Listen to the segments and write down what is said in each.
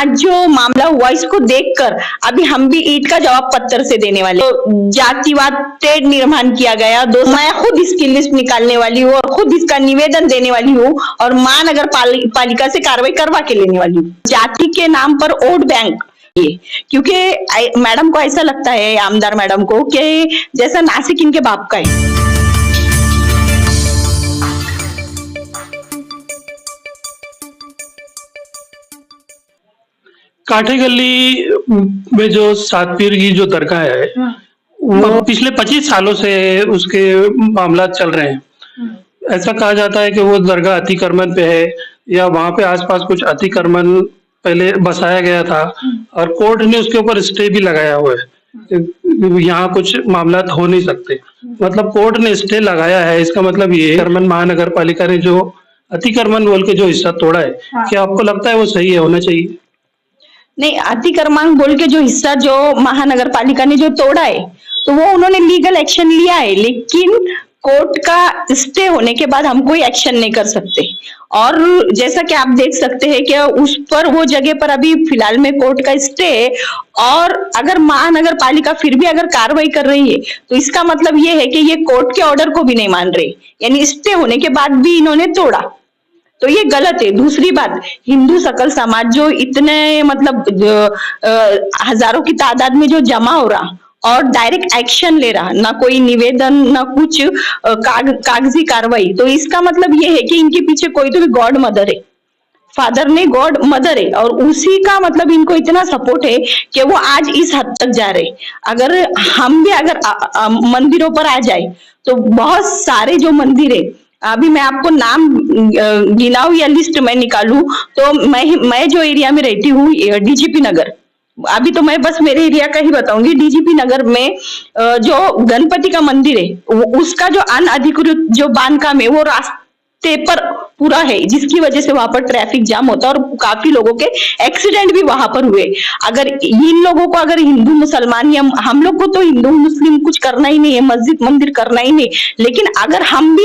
आज जो मामला हुआ इसको देखकर अभी हम भी ईंट का जवाब पत्थर से देने वाले। तो जातिवाद टेढ़ निर्माण किया गया। मैं खुद इसकी लिस्ट निकालने वाली हूँ और खुद इसका निवेदन देने वाली हूँ और महानगर पालिका से कार्रवाई करवा के लेने वाली हूँ। जाति के नाम पर वोट बैंक, क्योंकि मैडम को ऐसा लगता है, आमदार मैडम को, कि जैसा नासिक इनके बाप का है। काठे गली में जो सातपीर की जो दरगाह है, वो पिछले 25 सालों से उसके मामला चल रहे हैं। ऐसा कहा जाता है कि वो दरगाह अतिक्रमण पे है या वहां पे आसपास कुछ अतिक्रमण पहले बसाया गया था और कोर्ट ने उसके ऊपर स्टे भी लगाया हुआ है, यहाँ कुछ मामला हो नहीं सकते। मतलब कोर्ट ने स्टे लगाया है, इसका मतलब ये अतिक्रमण महानगर पालिका ने जो अतिक्रमण बोल के जो हिस्सा तोड़ा है, क्या आपको लगता है वो सही है, होना चाहिए? नहीं, अतिक्रमण बोल के जो हिस्सा जो महानगर पालिका ने जो तोड़ा है तो वो उन्होंने लीगल एक्शन लिया है, लेकिन कोर्ट का स्टे होने के बाद हम कोई एक्शन नहीं कर सकते। और जैसा कि आप देख सकते हैं कि उस पर वो जगह पर अभी फिलहाल में कोर्ट का स्टे है और अगर महानगर पालिका फिर भी अगर कार्रवाई कर रही है तो इसका मतलब ये है कि ये कोर्ट के ऑर्डर को भी नहीं मान रहे, यानी स्टे होने के बाद भी इन्होंने तोड़ा, तो ये गलत है। दूसरी बात, हिंदू सकल समाज जो इतने मतलब हजारों की तादाद में जो जमा हो रहा और डायरेक्ट एक्शन ले रहा, ना कोई निवेदन ना कुछ कागजी कार्रवाई, तो इसका मतलब ये है कि इनके पीछे कोई तो भी गॉड मदर है, फादर ने गॉड मदर है और उसी का मतलब इनको इतना सपोर्ट है कि वो आज इस हद तक जा रहे। अगर हम भी अगर मंदिरों पर आ जाए तो बहुत सारे जो मंदिर है, अभी मैं आपको नाम गिनाऊं या लिस्ट में निकालूं तो मैं जो एरिया में रहती हूँ डीजीपी नगर, अभी तो मैं बस मेरे एरिया का ही बताऊंगी। डीजीपी नगर में जो गणपति का मंदिर है उसका जो अनअधिकृत जो बांधकाम है वो रास्ते पर पूरा है, जिसकी वजह से वहां पर ट्रैफिक जाम होता है और काफी लोगों के एक्सीडेंट भी वहां पर हुए। अगर इन लोगों को, अगर हिंदू मुसलमान या हम लोग को तो हिंदू मुस्लिम कुछ करना ही नहीं है, मस्जिद मंदिर करना ही नहीं, लेकिन अगर हम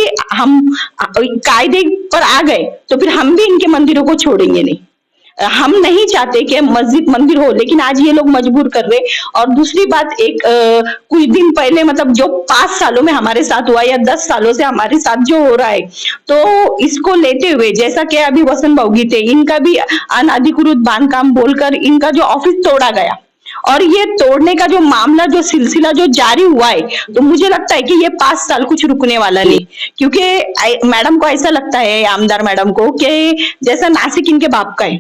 कायदे पर आ गए तो फिर हम भी इनके मंदिरों को छोड़ेंगे नहीं। हम नहीं चाहते कि मस्जिद मंदिर हो, लेकिन आज ये लोग मजबूर कर रहे। और दूसरी बात, एक कुछ दिन पहले मतलब जो 5 सालों में हमारे साथ हुआ या 10 सालों से हमारे साथ जो हो रहा है, तो इसको लेते हुए जैसा कि अभी वसंत भाऊगी थे, इनका भी अनधिकृत बांधकाम बोलकर इनका जो ऑफिस तोड़ा गया और ये तोड़ने का जो मामला जो सिलसिला जो जारी हुआ है, तो मुझे लगता है कि ये 5 साल कुछ रुकने वाला नहीं, क्योंकि मैडम को ऐसा लगता है, आमदार मैडम को, कि जैसा नासिक इनके बाप का है,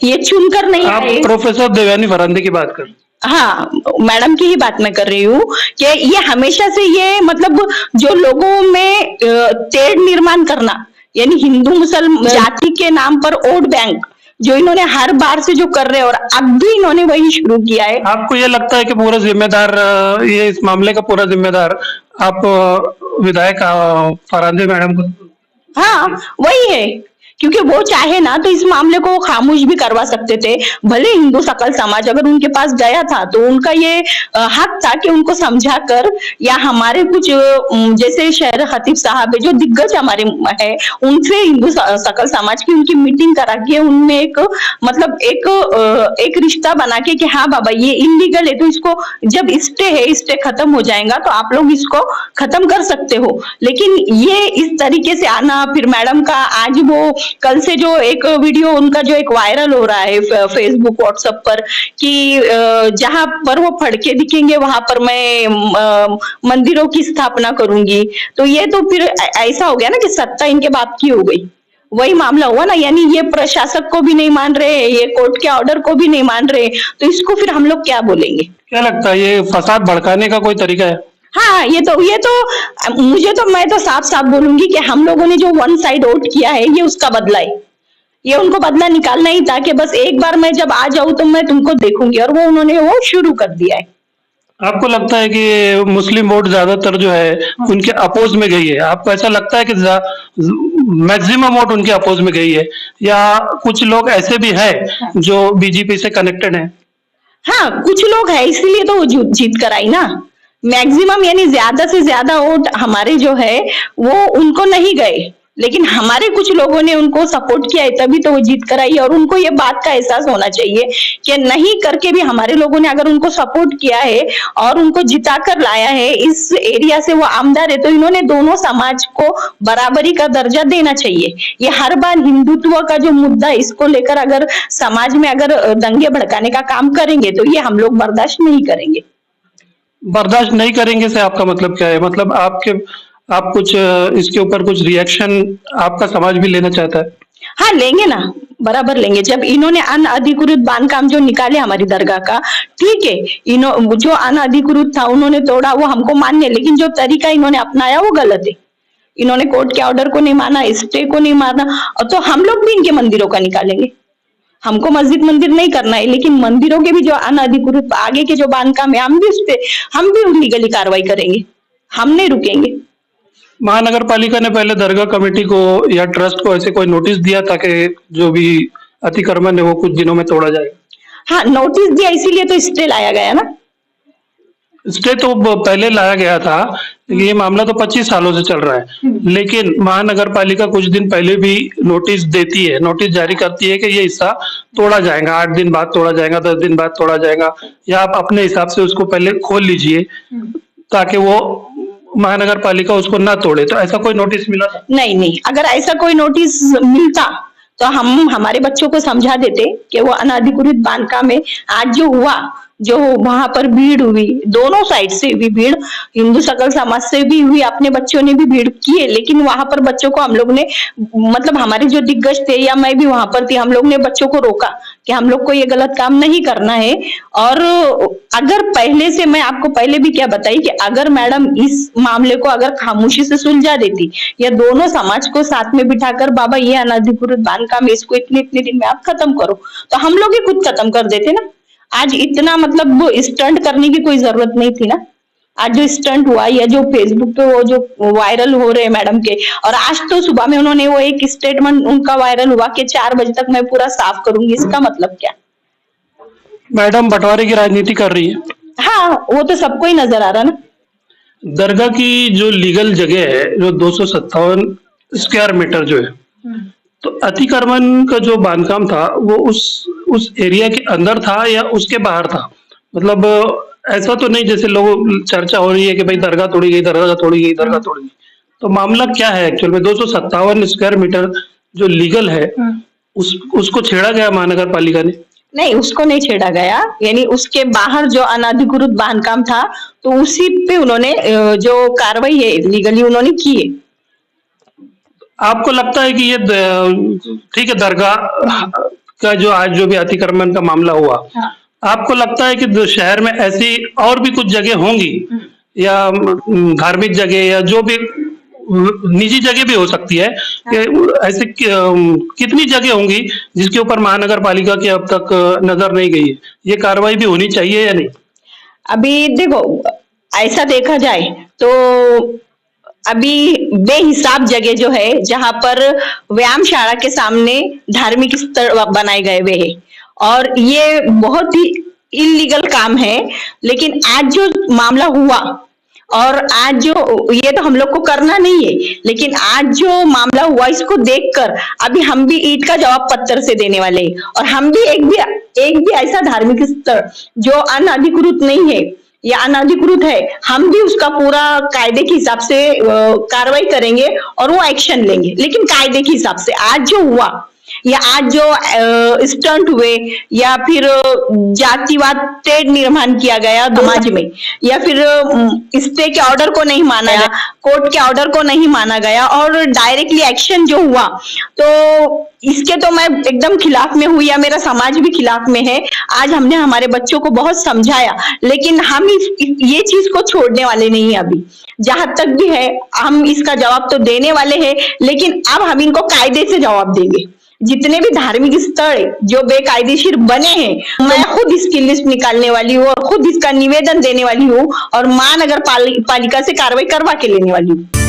ये चुनकर नहीं आप आए। प्रोफेसर देवयानी फरांदे की बात कर? हाँ, मैडम की ही बात मैं कर रही हूँ कि ये हमेशा से ये मतलब जो लोगों में टेढ़ निर्माण करना, यानी हिंदू मुसलमान जाति के नाम पर वोट बैंक जो इन्होंने हर बार से जो कर रहे हैं और अब भी इन्होंने वही शुरू किया है। आपको ये लगता है कि पूरा जिम्मेदार, ये इस मामले का पूरा जिम्मेदार आप विधायक फरांदे मैडम को? हाँ, वही है, क्योंकि वो चाहे ना तो इस मामले को खामोश भी करवा सकते थे। भले हिंदू सकल समाज अगर उनके पास गया था तो उनका ये हक था कि उनको समझाकर, या हमारे कुछ जैसे शहर खतीब साहब है जो दिग्गज हमारे है, उनसे हिंदू सकल समाज की उनकी मीटिंग करा के उनमें एक मतलब एक रिश्ता बना के कि हाँ बाबा ये इलीगल है, तो इसको जब स्टे है, स्टे खत्म हो जाएगा तो आप लोग इसको खत्म कर सकते हो। लेकिन ये इस तरीके से आना, फिर मैडम का आज वो कल से जो एक वीडियो उनका जो एक वायरल हो रहा है फेसबुक व्हाट्सएप पर कि जहां पर वो फड़के दिखेंगे वहां पर मैं मंदिरों की स्थापना करूंगी, तो ये तो फिर ऐसा हो गया ना कि सत्ता इनके बाप की हो गई। वही मामला हुआ ना, यानी ये प्रशासक को भी नहीं मान रहे, ये कोर्ट के ऑर्डर को भी नहीं मान रहे, तो इसको फिर हम लोग क्या बोलेंगे? क्या लगता है ये फसाद भड़काने का कोई तरीका है? हाँ, ये तो मैं तो साफ साफ बोलूंगी कि हम लोगों ने जो वन साइड वोट किया है ये उसका बदला है। ये उनको बदला निकालना ही था कि बस एक बार मैं जब आ जाऊं तो मैं तुमको देखूंगी, और वो उन्होंने वो शुरू कर दिया है। आपको लगता है कि मुस्लिम वोट ज्यादातर जो है उनके अपोज में गई है? आपको ऐसा लगता है कि मैक्सिमम वोट उनके अपोज में गई है, या कुछ लोग ऐसे भी हैं जो बीजेपी से कनेक्टेड हैं? हाँ, कुछ लोग है, इसीलिए तो वो जीत कर आई ना। मैक्सिमम यानी ज्यादा से ज्यादा वोट हमारे जो है वो उनको नहीं गए, लेकिन हमारे कुछ लोगों ने उनको सपोर्ट किया है, तभी तो वो जीत कर आई है। और उनको ये बात का एहसास होना चाहिए कि नहीं करके भी हमारे लोगों ने अगर उनको सपोर्ट किया है और उनको जिता कर लाया है, इस एरिया से वो आमदार है, तो इन्होंने दोनों समाज को बराबरी का दर्जा देना चाहिए। ये हर बार हिंदुत्व का जो मुद्दा है, इसको लेकर अगर समाज में अगर दंगे भड़काने का काम करेंगे तो ये हम लोग बर्दाश्त नहीं करेंगे। बर्दाश्त नहीं करेंगे से आपका मतलब क्या है? मतलब आप कुछ इसके ऊपर कुछ रिएक्शन आपका समाज भी लेना चाहता है? हाँ, लेंगे ना, बराबर लेंगे। जब इन्होंने अनअधिकृत बांधकाम जो निकाले हमारी दरगाह का, ठीक है, इन्हों जो अनअधिकृत था उन्होंने तोड़ा, वो हमको मान्य, लेकिन जो तरीका इन्होंने अपनाया वो गलत है। इन्होंने कोर्ट के ऑर्डर को नहीं माना, स्टे को नहीं माना, और तो हम लोग भी इनके मंदिरों का निकालेंगे। हमको मस्जिद मंदिर नहीं करना है, लेकिन मंदिरों के भी जो अनअधिकृत आगे के जो बांधकाम है, हम भी लीगली कार्रवाई करेंगे। हम नहीं रुकेंगे। महानगर पालिका ने पहले दरगाह कमेटी को या ट्रस्ट को ऐसे कोई नोटिस दिया ताकि जो भी अतिक्रमण है वो कुछ दिनों में तोड़ा जाए? हाँ, नोटिस दिया, इसीलिए तो स्टे लाया गया ना। स्टे तो पहले लाया गया था, ये मामला तो 25 सालों से चल रहा है। लेकिन महानगर पालिका कुछ दिन पहले भी नोटिस देती है, नोटिस जारी करती है कि ये हिस्सा तोड़ा जाएगा, 8 दिन बाद तोड़ा जाएगा, 10 दिन बाद तोड़ा जाएगा, या आप अपने हिसाब से उसको पहले खोल लीजिए ताकि वो महानगर पालिका उसको ना तोड़े। तो ऐसा कोई नोटिस मिला? नहीं, अगर ऐसा कोई नोटिस मिलता तो हम हमारे बच्चों को समझा देते कि वो अनधिकृत बांधकाम में आज जो हुआ, जो वहां पर भीड़ हुई, दोनों साइड से भी भीड़, हिंदू सकल समाज से भी हुई, अपने बच्चों ने भी भीड़ की है, लेकिन वहां पर बच्चों को हम लोग ने, मतलब हमारे जो दिग्गज थे या मैं भी वहां पर थी, हम लोग ने बच्चों को रोका कि हम लोग को ये गलत काम नहीं करना है। और अगर पहले से, मैं आपको पहले भी क्या बताई कि अगर मैडम इस मामले को अगर खामोशी से सुलझा देती या दोनों समाज को साथ में बिठाकर, बाबा ये अनधिकृत बांधकाम है, इसको इतने इतने दिन में आप खत्म करो, तो हम लोग ही खुद खत्म कर देते ना। आज इतना मतलब वो स्टंट करने की कोई जरूरत नहीं थी ना। आज जो स्टंट हुआ या जो फेसबुक पे वो जो वायरल हो रहे हैं मैडम के, और आज तो सुबह में उन्होंने वो एक स्टेटमेंट उनका वायरल हुआ कि 4 बजे तक मैं पूरा साफ करूंगी, इसका मतलब क्या? मैडम बंटवारे की राजनीति कर रही है। हाँ, वो तो सबको ही नजर आ रहा ना। दरगाह की जो लीगल जगह है, जो 257 स्क्वायर मीटर जो है, तो अतिक्रमण का जो बांधकाम था वो उस एरिया के अंदर था या उसके बाहर था? मतलब ऐसा तो नहीं जैसे लोग चर्चा हो रही है कि भाई दरगाह तोड़ी गई, दरगाह तोड़ी गई, दरगाह तोड़ी गई। तो मामला क्या है एक्चुअल में? 257 स्क्वायर मीटर जो लीगल है, उसको छेड़ा गया महानगर पालिका ने? नहीं, उसको नहीं छेड़ा गया, यानी उसके बाहर जो अनधिकृत बांधकाम था तो उसी पे उन्होंने जो कार्रवाई है लीगली उन्होंने की है। आपको लगता है कि ये ठीक है, दरगाह का जो आज जो भी अतिक्रमण का मामला हुआ, हाँ। आपको लगता है कि शहर में ऐसी और भी कुछ जगह होंगी या धार्मिक जगह या जो भी निजी जगह भी हो सकती है, कि ऐसे कितनी जगह होंगी जिसके ऊपर महानगर पालिका की अब तक नजर नहीं गई है? ये कार्रवाई भी होनी चाहिए या नहीं? अभी देखो, ऐसा देखा जाए तो अभी बेहिसाब जगह जो है जहां पर व्यायामशाला के सामने धार्मिक स्थल बनाए गए हुए हैं, और ये बहुत ही इलीगल काम है। लेकिन आज जो मामला हुआ, और आज जो, ये तो हम लोग को करना नहीं है, लेकिन आज जो मामला हुआ इसको देखकर अभी हम भी ईंट का जवाब पत्थर से देने वाले हैं। और हम भी एक भी ऐसा धार्मिक स्थल जो अनधिकृत नहीं है या अनधिकृत है, हम भी उसका पूरा कायदे के हिसाब से कार्रवाई करेंगे और वो एक्शन लेंगे, लेकिन कायदे के हिसाब से। आज जो हुआ या आज जो स्टंट हुए या फिर जातिवाद ट्रेड निर्माण किया गया समाज में, या फिर स्टे के ऑर्डर को नहीं माना गया, कोर्ट के ऑर्डर को नहीं माना गया और डायरेक्टली एक्शन जो हुआ, तो इसके तो मैं एकदम खिलाफ में हूँ या मेरा समाज भी खिलाफ में है। आज हमने हमारे बच्चों को बहुत समझाया, लेकिन हम ये चीज को छोड़ने वाले नहीं है। अभी जहां तक भी है हम इसका जवाब तो देने वाले हैं, लेकिन अब हम इनको कायदे से जवाब देंगे। जितने भी धार्मिक स्थल जो बेकायदेशीर बने हैं, मैं खुद इसकी लिस्ट निकालने वाली हूँ और खुद इसका निवेदन देने वाली हूँ और महानगर पालिका से कार्रवाई करवा के लेने वाली हूँ।